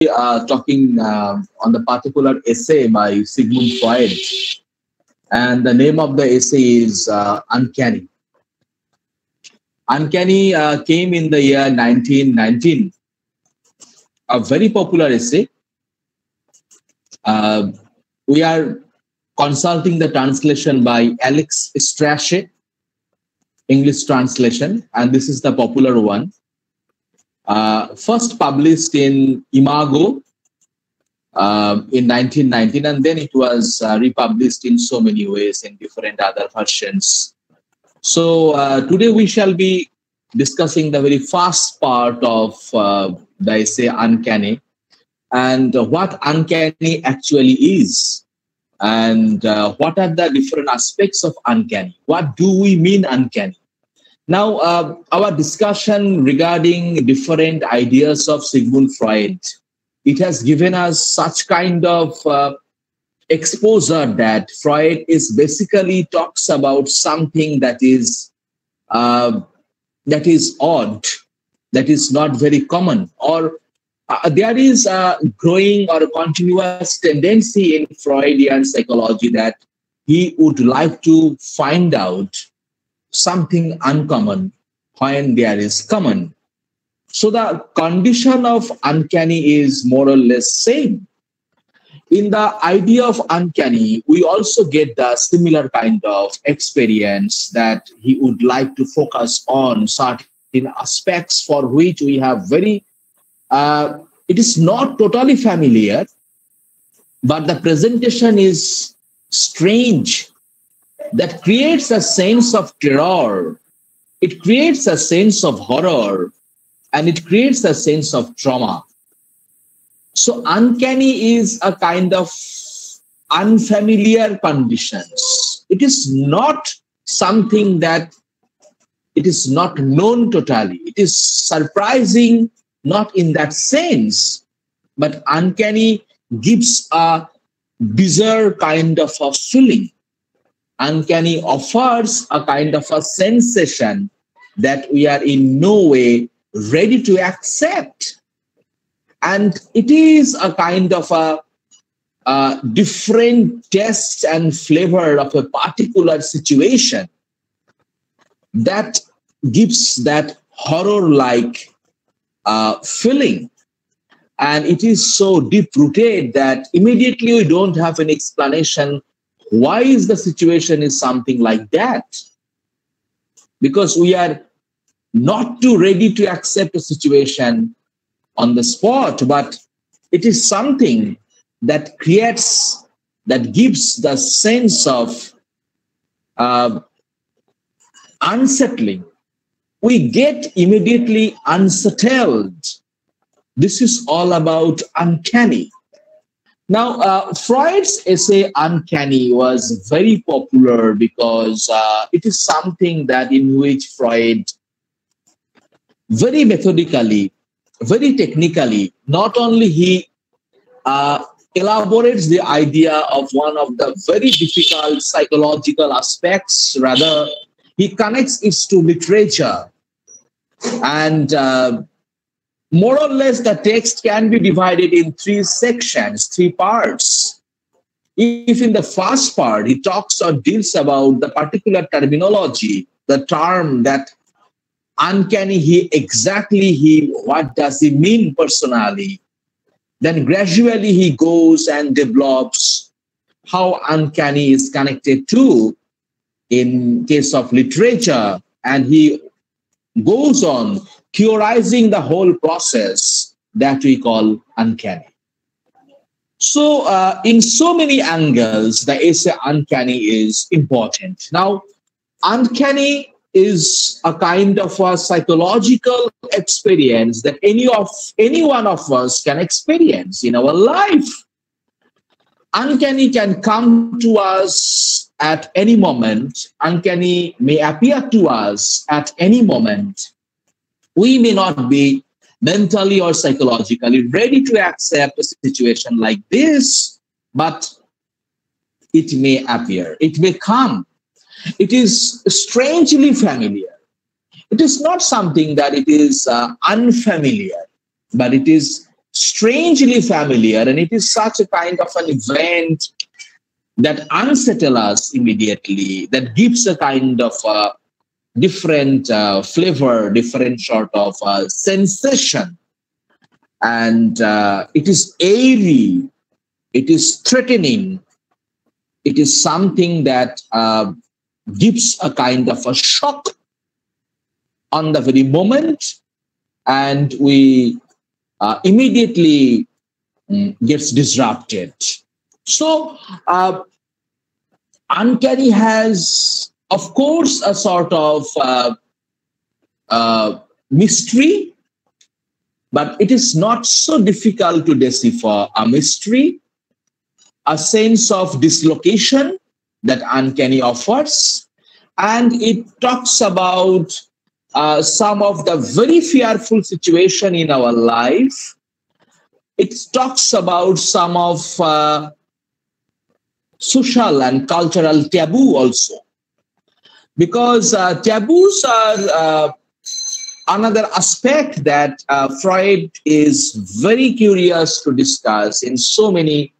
talking on the particular essay by Sigmund Freud, and the name of the essay is Uncanny. Uncanny came in the year 1919, a very popular essay. We are consulting the translation by Alex Strachey, English translation, and this is the popular one. First published in Imago in 1919, and then it was republished in so many ways in different other versions. So today we shall be discussing the very first part of the essay Uncanny, and what uncanny actually is, and what are the different aspects of uncanny. What do we mean uncanny? Now, our discussion regarding different ideas of Sigmund Freud, it has given us such kind of exposure that Freud is basically talks about something that is odd, that is not very common, or there is a growing or a continuous tendency in Freudian psychology that he would like to find out something uncommon when there is common. So the condition of uncanny is more or less same. In the idea of uncanny, we also get the similar kind of experience that he would like to focus on certain aspects for which we have very, it is not totally familiar, but the presentation is strange. That creates a sense of terror. It creates a sense of horror, and it creates a sense of trauma. So uncanny is a kind of unfamiliar conditions. It is not something that it is not known totally. It is surprising, not in that sense, but uncanny gives a bizarre kind of a feeling. Uncanny offers a kind of a sensation that we are in no way ready to accept. And it is a kind of a different taste and flavor of a particular situation that gives that horror-like feeling. And it is so deep-rooted that immediately we don't have an explanation why is the situation is something like that. Because we are not too ready to accept a situation on the spot, but it is something that creates, that gives the sense of unsettling. We get immediately unsettled. This is all about uncanny. Now, Freud's essay Uncanny was very popular because it is something that in which Freud very methodically, very technically, not only he elaborates the idea of one of the very difficult psychological aspects, rather he connects it to literature. And more or less, the text can be divided in three sections, three parts. If in the first part, he talks or deals about the particular terminology, the term that uncanny, what does he mean personally? Then gradually he goes and develops how uncanny is connected to, in case of literature, and he goes on theorizing the whole process that we call uncanny. So in so many angles, the essay Uncanny is important. Now, uncanny is a kind of a psychological experience that any one of us can experience in our life. Uncanny can come to us at any moment. Uncanny may appear to us at any moment. We may not be mentally or psychologically ready to accept a situation like this, but it may appear, it may come. It is strangely familiar. It is not something that it is unfamiliar, but it is strangely familiar, and it is such a kind of an event that unsettles us immediately, that gives a kind of different flavor, different sort of sensation. And it is airy, it is threatening, it is something that gives a kind of a shock on the very moment, and we immediately gets disrupted. So Uncanny has, of course, a sort of mystery, but it is not so difficult to decipher a mystery, a sense of dislocation that Uncanny offers, and it talks about some of the very fearful situation in our life. It talks about some of social and cultural taboo also, because taboos are another aspect that Freud is very curious to discuss in so many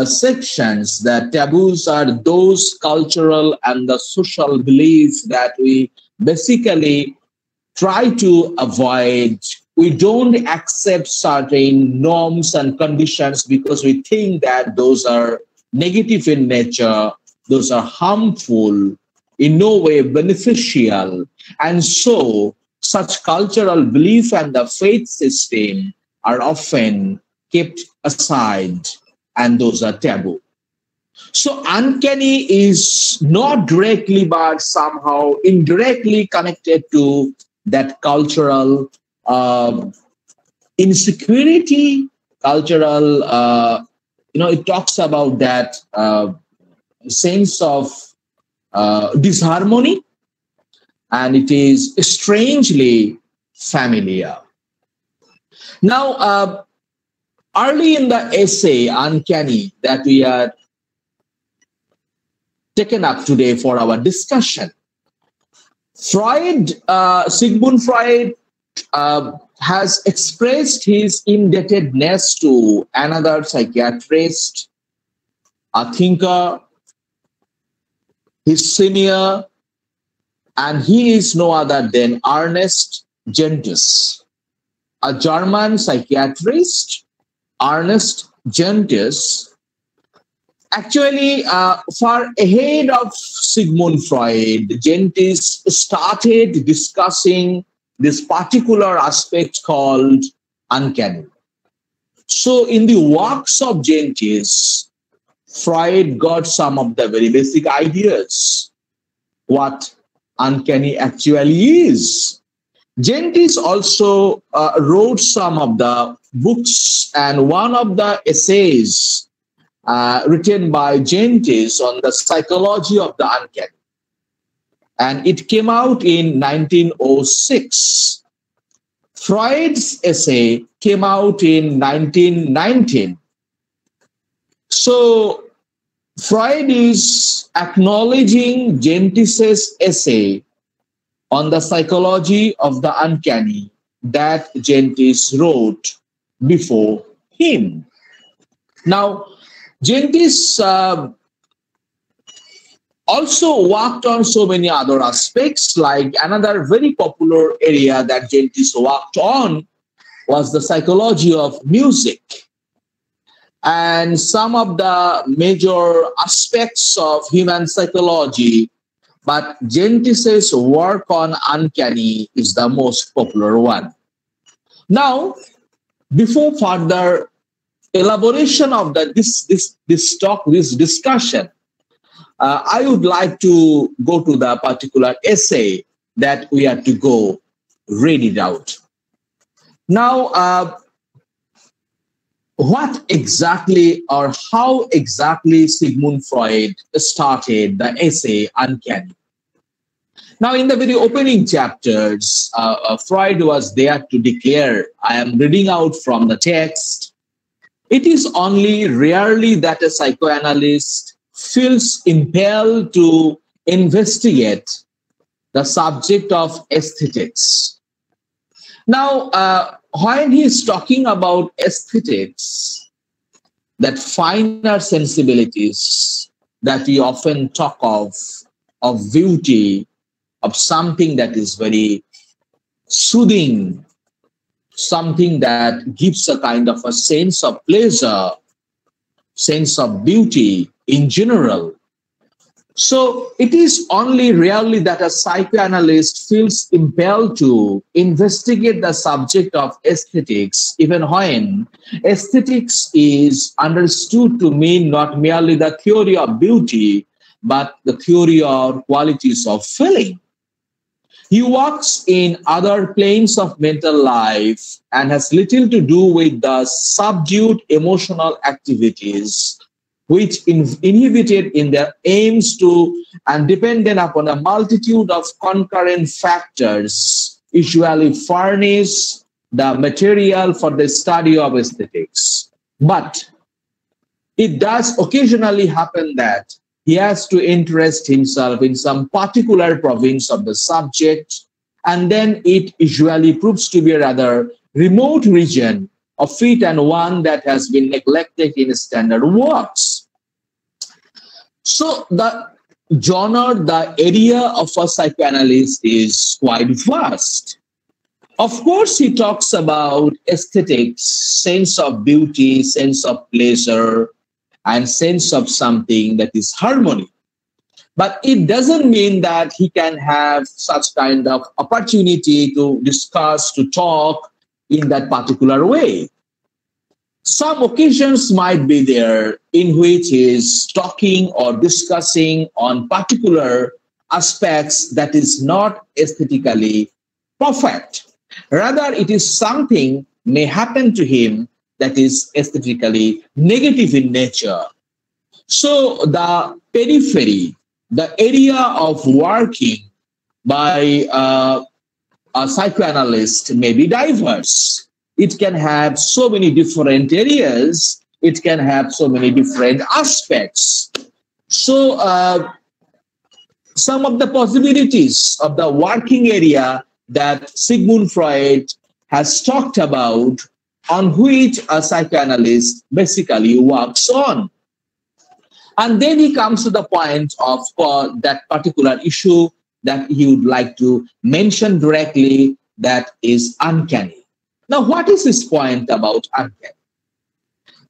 sections. That taboos are those cultural and the social beliefs that we basically try to avoid. We don't accept certain norms and conditions because we think that those are negative in nature, those are harmful, in no way beneficial. And so such cultural belief and the faith system are often kept aside, and those are taboo. So Uncanny is not directly but somehow indirectly connected to that cultural insecurity, cultural, it talks about that sense of disharmony, and it is strangely familiar. Now, early in the essay, Uncanny, that we are taken up today for our discussion, Sigmund Freud has expressed his indebtedness to another psychiatrist, a thinker, his senior, and he is no other than Ernest Genjis, a German psychiatrist. Ernest Genjis, actually, far ahead of Sigmund Freud, Genjis started discussing this particular aspect called uncanny. So in the works of Genjis, Freud got some of the very basic ideas, what uncanny actually is. Genjis also wrote some of the books, and one of the essays written by Genjis on the psychology of the uncanny. And it came out in 1906. Freud's essay came out in 1919. So Freud is acknowledging Genjis's essay on the psychology of the uncanny that Genjis wrote before him. Now, Genjis also worked on so many other aspects, like another very popular area that Genjis worked on was the psychology of music. And some of the major aspects of human psychology, but Genjis's work on uncanny is the most popular one. Now, before further elaboration of this discussion, I would like to go to the particular essay that we are to go read it out. Now, what exactly or how exactly Sigmund Freud started the essay Uncanny? Now, in the very opening chapters, Freud was there to declare, I am reading out from the text, it is only rarely that a psychoanalyst feels impelled to investigate the subject of aesthetics. Now, when he's talking about aesthetics, that finer sensibilities that we often talk of beauty, of something that is very soothing, something that gives a kind of a sense of pleasure, sense of beauty in general. So it is only rarely that a psychoanalyst feels impelled to investigate the subject of aesthetics, even when aesthetics is understood to mean not merely the theory of beauty, but the theory of qualities of feeling. He works in other planes of mental life and has little to do with the subdued emotional activities which inhibited in their aims to and dependent upon a multitude of concurrent factors usually furnish the material for the study of aesthetics. But it does occasionally happen that he has to interest himself in some particular province of the subject, and then it usually proves to be a rather remote region of it and one that has been neglected in standard works. So the genre, the area of a psychoanalyst is quite vast. Of course, he talks about aesthetics, sense of beauty, sense of pleasure, and sense of something that is harmony. But it doesn't mean that he can have such kind of opportunity to discuss, to talk in that particular way. Some occasions might be there in which he is talking or discussing on particular aspects that is not aesthetically perfect. Rather, it is something may happen to him that is aesthetically negative in nature. So the periphery, the area of working by a psychoanalyst may be diverse. It can have so many different areas. It can have so many different aspects. So some of the possibilities of the working area that Sigmund Freud has talked about, on which a psychoanalyst basically works on. And then he comes to the point of that particular issue that he would like to mention directly, that is uncanny. Now, what is his point about uncanny?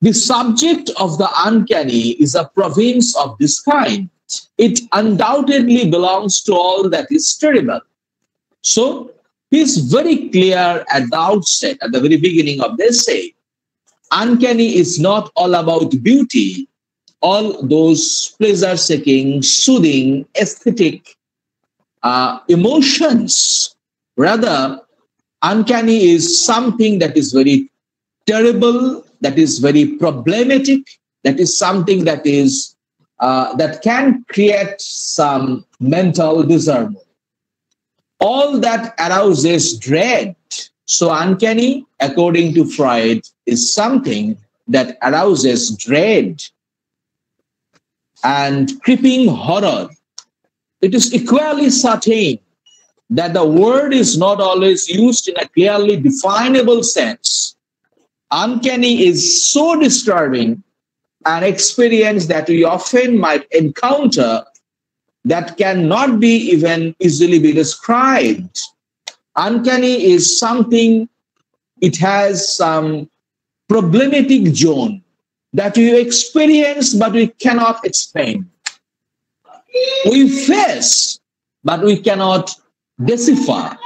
The subject of the uncanny is a province of this kind. It undoubtedly belongs to all that is terrible. So, he's very clear at the outset, at the very beginning of the essay. Uncanny is not all about beauty, all those pleasure-seeking, soothing, aesthetic emotions. Rather, uncanny is something that is very terrible, that is very problematic, that is something that is that can create some mental discernment. All that arouses dread. So uncanny, according to Freud, is something that arouses dread and creeping horror. It is equally certain that the word is not always used in a clearly definable sense. Uncanny is so disturbing an experience that we often might encounter that cannot be even easily be described. Uncanny is something, it has some problematic zone that we experience but we cannot explain. We face but we cannot decipher.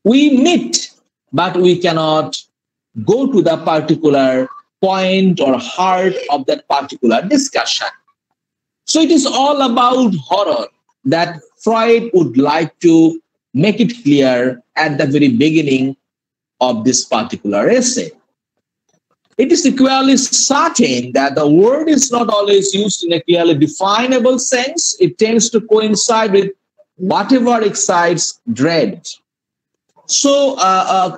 We meet but we cannot go to the particular point or heart of that particular discussion. So it is all about horror that Freud would like to make it clear at the very beginning of this particular essay. It is equally certain that the word is not always used in a clearly definable sense. It tends to coincide with whatever excites dread. So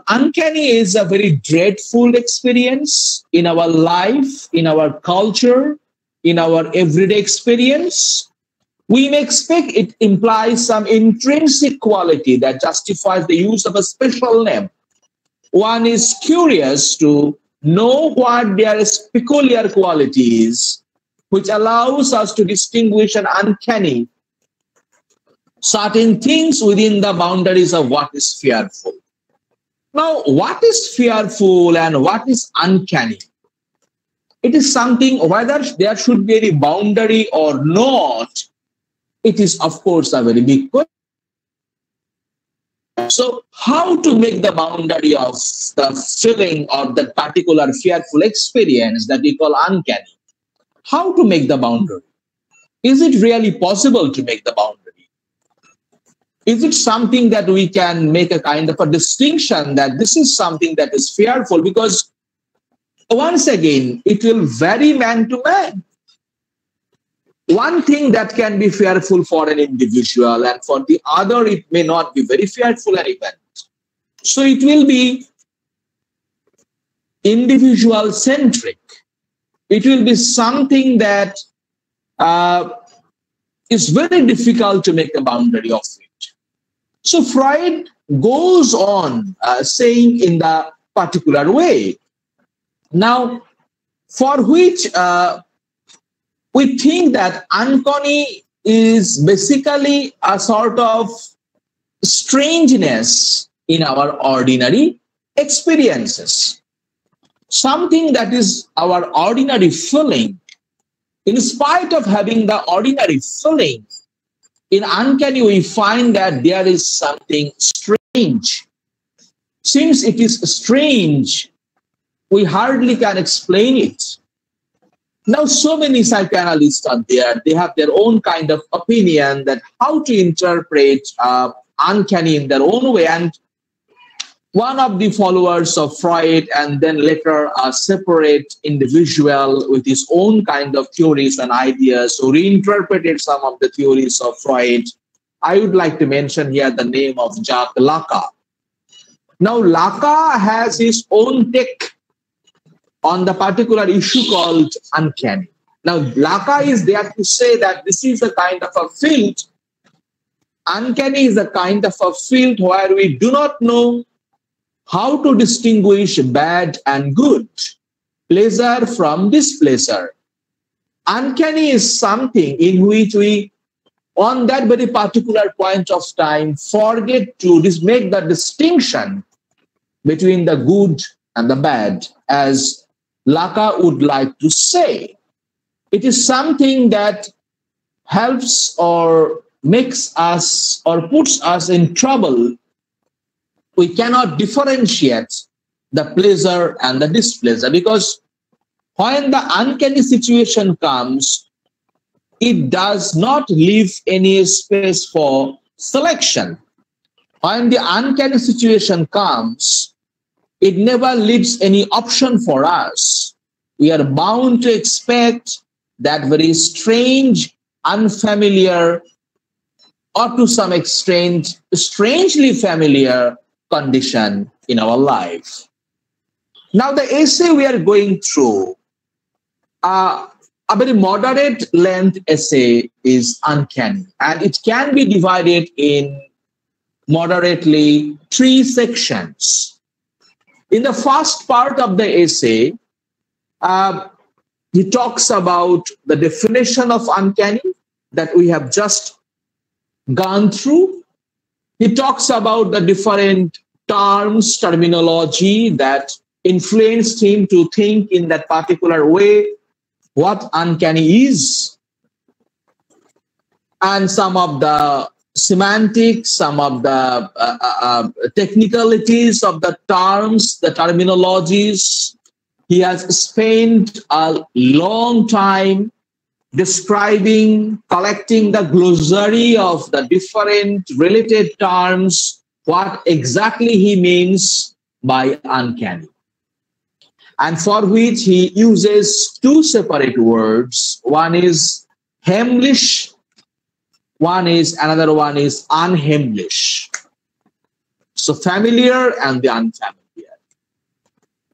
uncanny is a very dreadful experience in our life, in our culture, in our everyday experience. We may expect it implies some intrinsic quality that justifies the use of a special name. one is curious to know what their peculiar qualities, which allows us to distinguish an uncanny certain things within the boundaries of what is fearful. Now, what is fearful and what is uncanny? It is something, whether there should be any boundary or not, it is, of course, a very big question. So, how to make the boundary of the feeling of that particular fearful experience that we call uncanny? How to make the boundary? Is it really possible to make the boundary? Is it something that we can make a kind of a distinction that this is something that is fearful? Because once again, it will vary man to man. One thing that can be fearful for an individual and for the other, it may not be very fearful an event. So it will be individual centric. It will be something that is very difficult to make a boundary of it. So Freud goes on saying in the particular way. Now, for which we think that uncanny is basically a sort of strangeness in our ordinary experiences. Something that is our ordinary feeling. In spite of having the ordinary feeling, in uncanny we find that there is something strange. Since it is strange, we hardly can explain it. Now, so many psychoanalysts are there. They have their own kind of opinion that how to interpret uncanny in their own way. And one of the followers of Freud, and then later a separate individual with his own kind of theories and ideas, who reinterpreted some of the theories of Freud, I would like to mention here the name of Jacques Lacan. Now, Lacan has his own take on the particular issue called uncanny. Now, Lacan is there to say that this is a kind of a field. Uncanny is a kind of a field where we do not know how to distinguish bad and good, pleasure from displeasure. Uncanny is something in which we, on that very particular point of time, forget to make the distinction between the good and the bad, as Lacan would like to say. It is something that helps or makes us or puts us in trouble. We cannot differentiate the pleasure and the displeasure, because when the uncanny situation comes, it does not leave any space for selection. When the uncanny situation comes, it never leaves any option for us. We are bound to expect that very strange, unfamiliar, or to some extent, strangely familiar condition in our life. Now, the essay we are going through, a very moderate length essay, is uncanny, and it can be divided in moderately 3 sections. In the first part of the essay, he talks about the definition of uncanny that we have just gone through. He talks about the different terms, terminology that influenced him to think in that particular way, what uncanny is, and some of the semantics, some of the technicalities of the terms, the terminologies. He has spent a long time describing, collecting the glossary of the different related terms, what exactly he means by uncanny. And for which he uses 2 separate words. One is heimlich, another one is unheimlich. So familiar and the unfamiliar.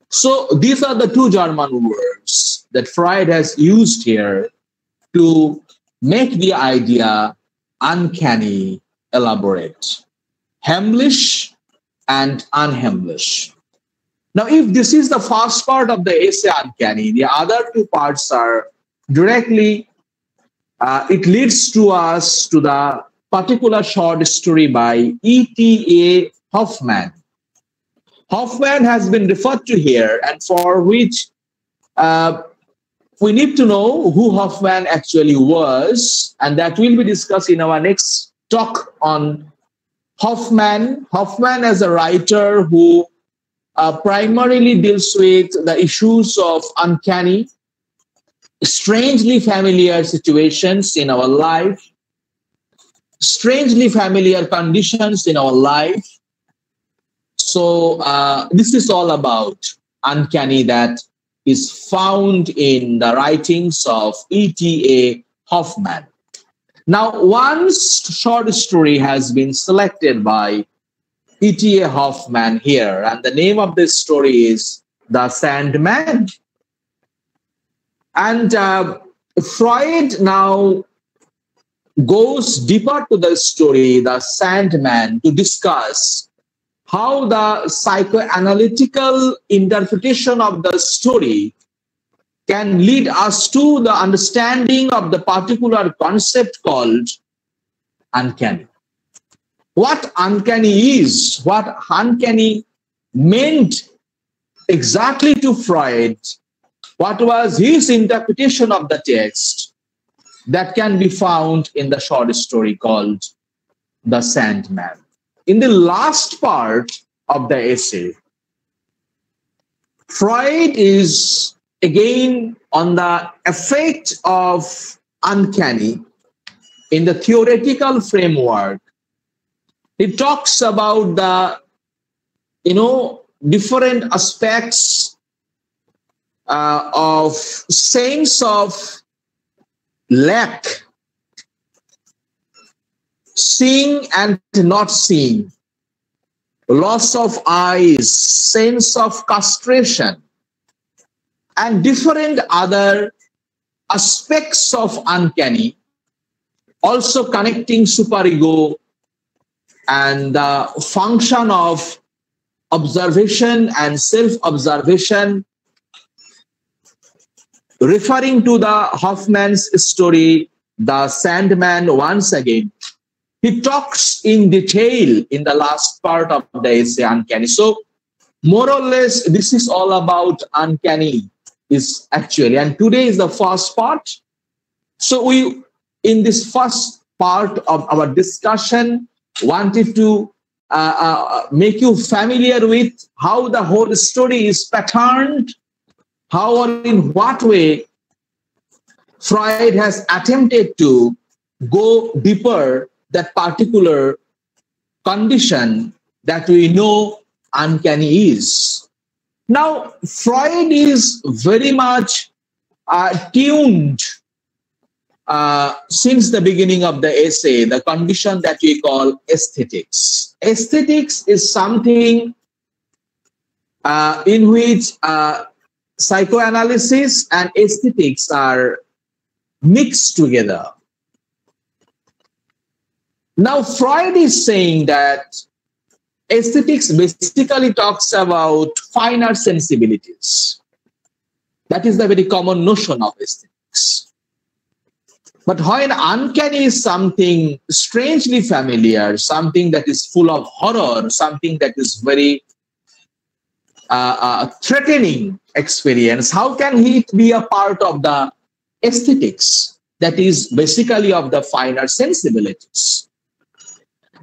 So these are the 2 German words that Freud has used here to make the idea uncanny elaborate. Heimlich and unheimlich. Now, if this is the first part of the essay Uncanny, the other two parts are directly, it leads to us to the particular short story by E.T.A. Hoffman. Hoffman has been referred to here, and for which we need to know who Hoffman actually was, and that will be discussed in our next talk on Hoffman. Hoffman as a writer who primarily deals with the issues of uncanny, strangely familiar situations in our life, strangely familiar conditions in our life. So this is all about uncanny that is found in the writings of E.T.A. Hoffman. Now, one short story has been selected by E.T.A. Hoffman here, and the name of this story is The Sandman. And Freud now goes deeper to the story, The Sandman, to discuss how the psychoanalytical interpretation of the story can lead us to the understanding of the particular concept called uncanny. What uncanny is, what uncanny meant exactly to Freud, what was his interpretation of the text, that can be found in the short story called The Sandman. In the last part of the essay, Freud is again on the effect of uncanny in the theoretical framework. He talks about the, different aspects of sense of lack, seeing and not seeing, loss of eyes, sense of castration, and different other aspects of uncanny, also connecting superego and the function of observation and self-observation, referring to the Hoffman's story, The Sandman, once again. He talks in detail in the last part of the essay, uncanny. So, more or less, this is all about uncanny, is actually. And today is the first part. So, we, in this first part of our discussion, wanted to make you familiar with how the whole story is patterned, how or in what way Freud has attempted to go deeper that particular condition that we know uncanny is. Now, Freud is very much tuned since the beginning of the essay, the condition that we call aesthetics. Aesthetics is something in which psychoanalysis and aesthetics are mixed together. Now, Freud is saying that aesthetics basically talks about finer sensibilities. That is the very common notion of aesthetics. But when uncanny is something strangely familiar, something that is full of horror, something that is very threatening experience, how can it be a part of the aesthetics that is basically of the finer sensibilities?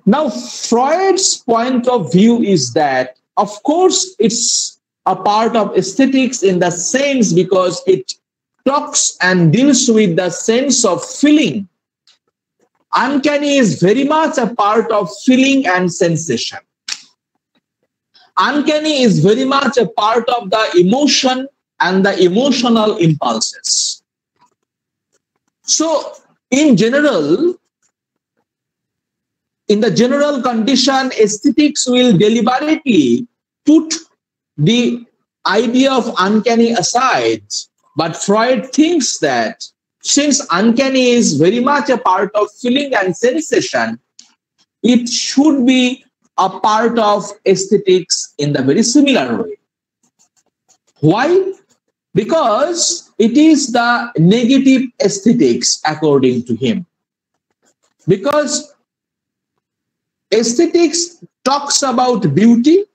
Now, Freud's point of view is that, of course, it's a part of aesthetics in the sense because it talks and deals with the sense of feeling. Uncanny is very much a part of feeling and sensation. Uncanny is very much a part of the emotion and the emotional impulses. So, in general, in the general condition, aesthetics will deliberately put the idea of uncanny aside. But Freud thinks that since uncanny is very much a part of feeling and sensation, it should be a part of aesthetics in the very similar way. Why? Because it is the negative aesthetics according to him. Because aesthetics talks about beauty,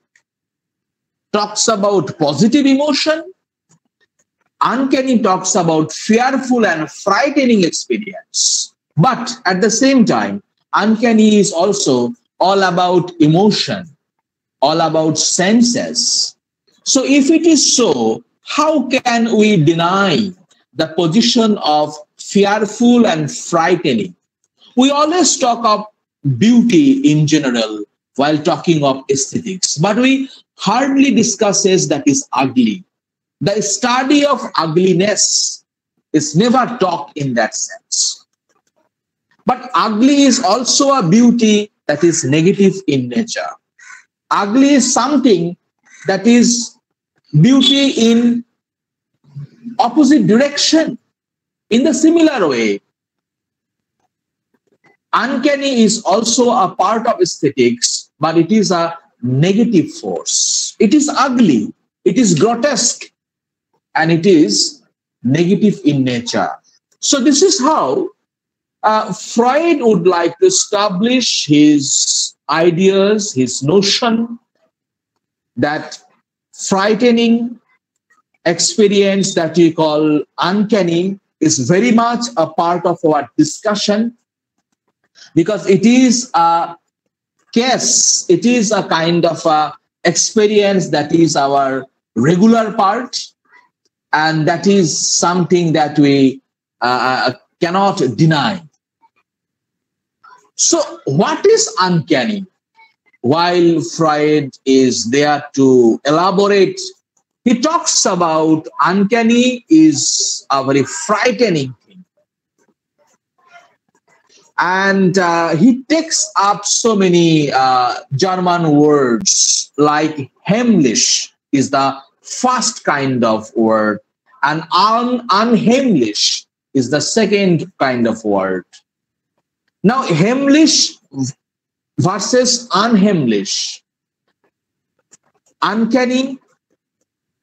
talks about positive emotion. Uncanny talks about fearful and frightening experience. But at the same time, uncanny is also all about emotion, all about senses. So if it is so, how can we deny the position of fearful and frightening? We always talk of beauty in general while talking of aesthetics, but we hardly discusses that is ugly. The study of ugliness is never talked in that sense. But ugly is also a beauty that is negative in nature. Ugly is something that is beauty in opposite direction. In the similar way, uncanny is also a part of aesthetics, but it is a negative force. It is ugly, it is grotesque, and it is negative in nature. So this is how Freud would like to establish his ideas, his notion that frightening experience that we call uncanny is very much a part of our discussion, because it is a case, it is a kind of a experience that is our regular part, and that is something that we cannot deny. So what is uncanny? While Freud is there to elaborate, he talks about uncanny is a very frightening thing. And he takes up so many German words, like heimlich is the first kind of word, and unheimlich is the second kind of word. Now, heimlich versus unheimlich. Uncanny,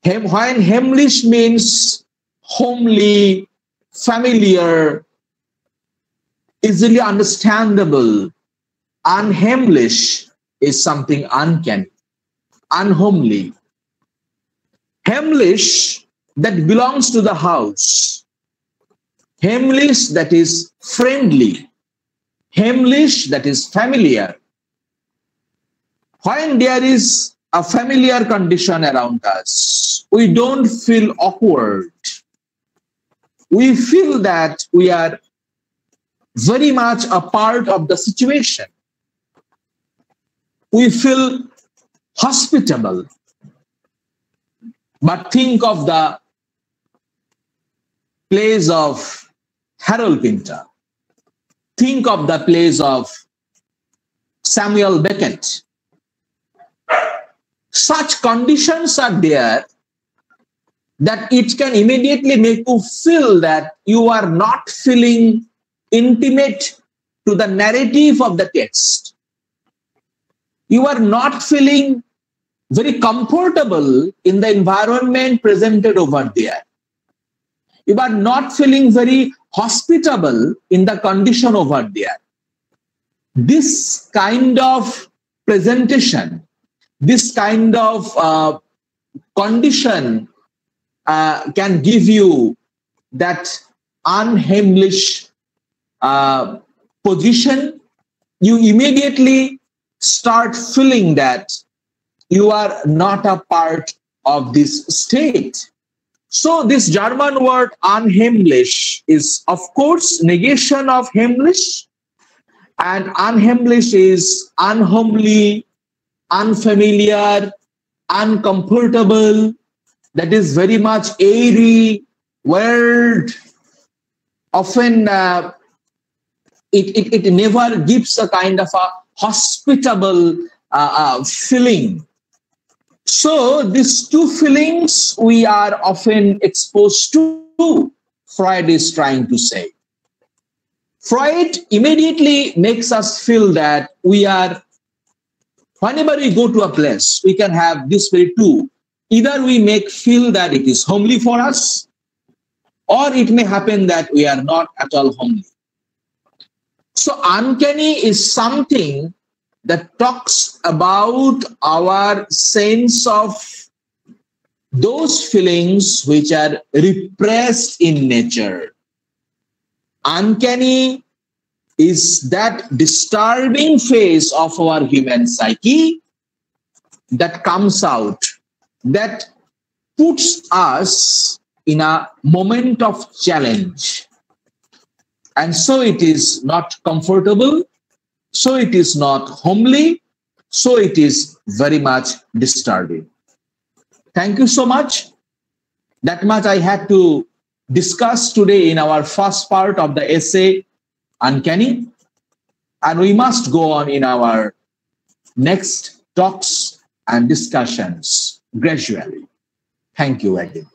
when heimlich means homely, familiar, easily understandable. Unheimlich is something uncanny, unhomely. Heimlich, that belongs to the house. Heimlich, that is friendly. Heimlich, that is familiar. When there is a familiar condition around us, we don't feel awkward. We feel that we are very much a part of the situation. We feel hospitable. But think of the plays of Harold Pinter. Think of the plays of Samuel Beckett. Such conditions are there that it can immediately make you feel that you are not feeling intimate to the narrative of the text. You are not feeling very comfortable in the environment presented over there. You are not feeling very hospitable in the condition over there. This kind of presentation, this kind of condition can give you that unheimlich position. You immediately start feeling that you are not a part of this state. So this German word unheimlich is, of course, negation of heimlich, and unheimlich is unhomely, unfamiliar, uncomfortable, that is very much airy, weird. Often it never gives a kind of a hospitable feeling. So these two feelings we are often exposed to, Freud is trying to say. Freud immediately makes us feel that we are, whenever we go to a place, we can have these very two Either we make feel that it is homely for us, or it may happen that we are not at all homely. So uncanny is something that talks about our sense of those feelings which are repressed in nature. Uncanny is that disturbing phase of our human psyche that comes out, that puts us in a moment of challenge. And so it is not comfortable, so it is not homely, so it is very much disturbing. Thank you so much. That much I had to discuss today in our first part of the essay, Uncanny. And we must go on in our next talks and discussions gradually. Thank you again.